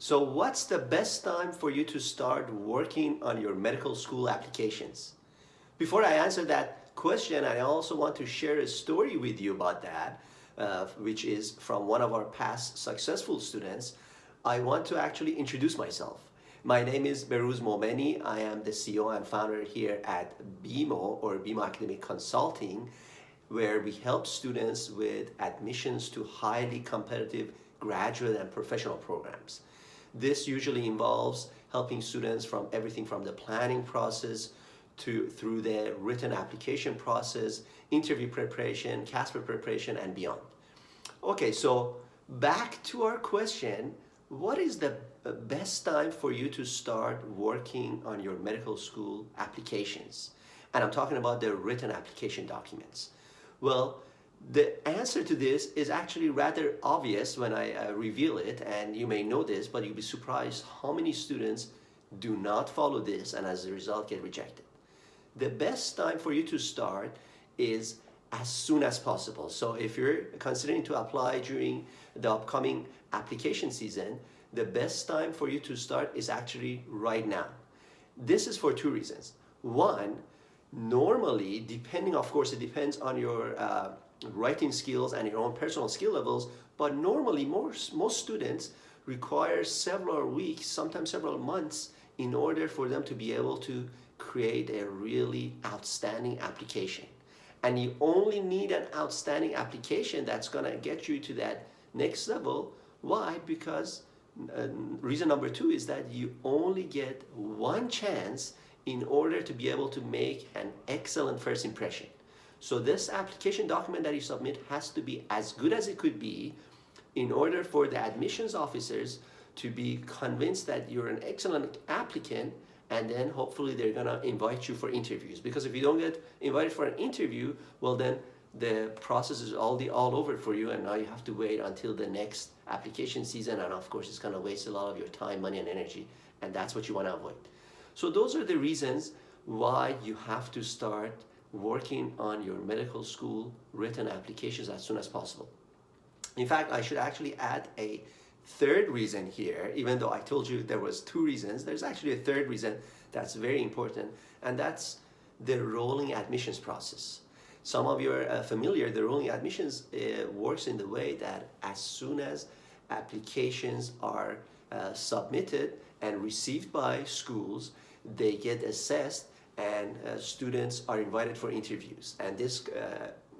So what's the best time for you to start working on your medical school applications? Before I answer that question, I also want to share a story with you about that, which is from one of our past successful students. I want to actually introduce myself. My name is Beruz Momeni. I am the CEO and founder here at BeMo or BeMo Academic Consulting, where we help students with admissions to highly competitive graduate and professional programs. This usually involves helping students from everything from the planning process through the written application process, interview preparation, CASPER preparation, and beyond. Okay, so back to our question, what is the best time for you to start working on your medical school applications? And I'm talking about the written application documents. Well, the answer to this is actually rather obvious when I reveal it, and you may know this, but you'll be surprised how many students do not follow this and as a result get rejected. The best time for you to start is as soon as possible. So if you're considering to apply during the upcoming application season, the best time for you to start is actually right now. This is for two reasons. One, normally, depending, of course, it depends on your writing skills and your own personal skill levels, but normally most students require several weeks, sometimes several months, in order for them to be able to create a really outstanding application. And you only need an outstanding application that's gonna get you to that next level. Why? Because reason number two is that you only get one chance in order to be able to make an excellent first impression. So this application document that you submit has to be as good as it could be in order for the admissions officers to be convinced that you're an excellent applicant, and then hopefully they're gonna invite you for interviews. Because if you don't get invited for an interview, well then the process is all over for you, and now you have to wait until the next application season, and of course it's gonna waste a lot of your time, money, and energy, and that's what you wanna avoid. So those are the reasons why you have to start working on your medical school written applications as soon as possible. In fact, I should actually add a third reason here. Even though I told you there was two reasons, there's actually a third reason that's very important, and that's the rolling admissions process. Some of you are familiar. The rolling admissions works in the way that as soon as applications are submitted and received by schools, they get assessed, and students are invited for interviews. And this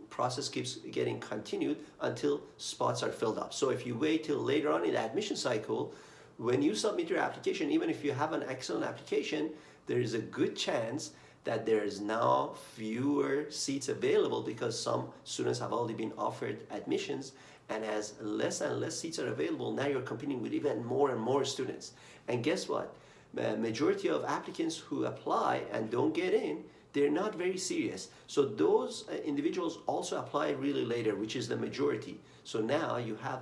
process keeps getting continued until spots are filled up. So if you wait till later on in the admission cycle, when you submit your application, even if you have an excellent application, there is a good chance that there is now fewer seats available because some students have already been offered admissions, and as less and less seats are available, now you're competing with even more and more students. And guess what? The majority of applicants who apply and don't get in, they're not very serious. So those individuals also apply really later, which is the majority. So now you have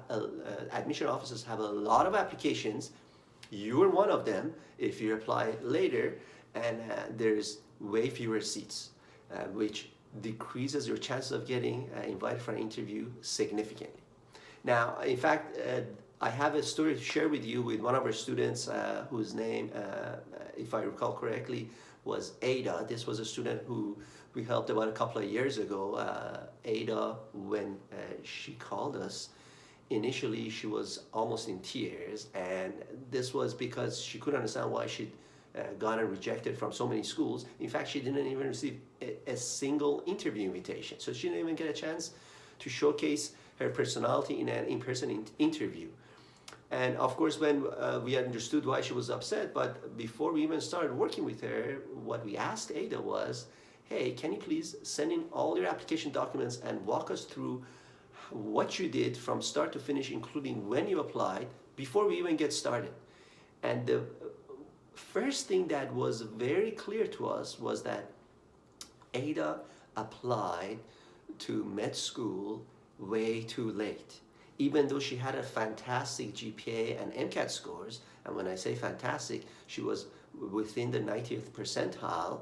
admission officers have a lot of applications. You're one of them if you apply later, and there's way fewer seats, which decreases your chances of getting invited for an interview significantly. Now, in fact, I have a story to share with you with one of our students whose name, if I recall correctly, was Ada. This was a student who we helped about a couple of years ago. Ada, when she called us, initially she was almost in tears, and this was because she couldn't understand why she'd gotten rejected from so many schools. In fact, she didn't even receive a single interview invitation. So she didn't even get a chance to showcase her personality in an in-person interview. And of course, when we understood why she was upset, but before we even started working with her, what we asked Ada was, hey, can you please send in all your application documents and walk us through what you did from start to finish, including when you applied, before we even get started. And the first thing that was very clear to us was that Ada applied to med school way too late. Even though she had a fantastic GPA and MCAT scores, and when I say fantastic, she was within the 90th percentile,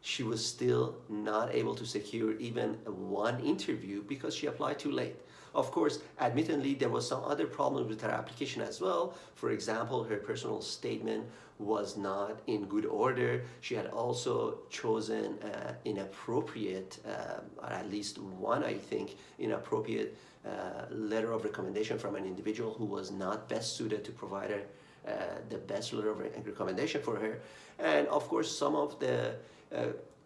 she was still not able to secure even one interview because she applied too late. Of course, admittedly, there was some other problems with her application as well. For example, her personal statement was not in good order. She had also chosen inappropriate, or at least one, I think, inappropriate letter of recommendation from an individual who was not best suited to provide her the best letter of recommendation for her. And of course, some of the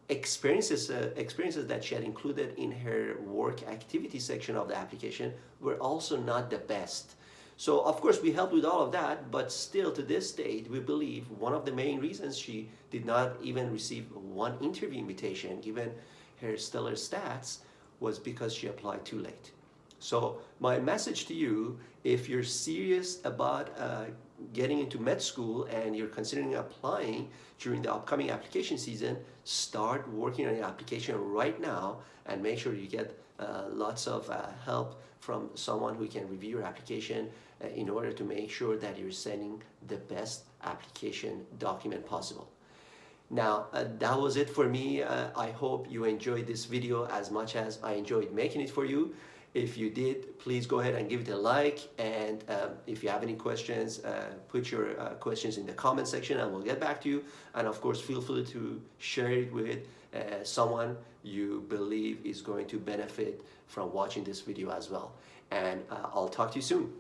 experiences that she had included in her work activity section of the application were also not the best. So of course we helped with all of that, but still to this date we believe one of the main reasons she did not even receive one interview invitation given her stellar stats was because she applied too late. So my message to you, if you're serious about getting into med school and you're considering applying during the upcoming application season, start working on your application right now and make sure you get lots of help from someone who can review your application in order to make sure that you're sending the best application document possible. Now, that was it for me. I hope you enjoyed this video as much as I enjoyed making it for you. If you did, please go ahead and give it a like. And if you have any questions, put your questions in the comment section and we'll get back to you. And of course, feel free to share it with someone you believe is going to benefit from watching this video as well. And I'll talk to you soon.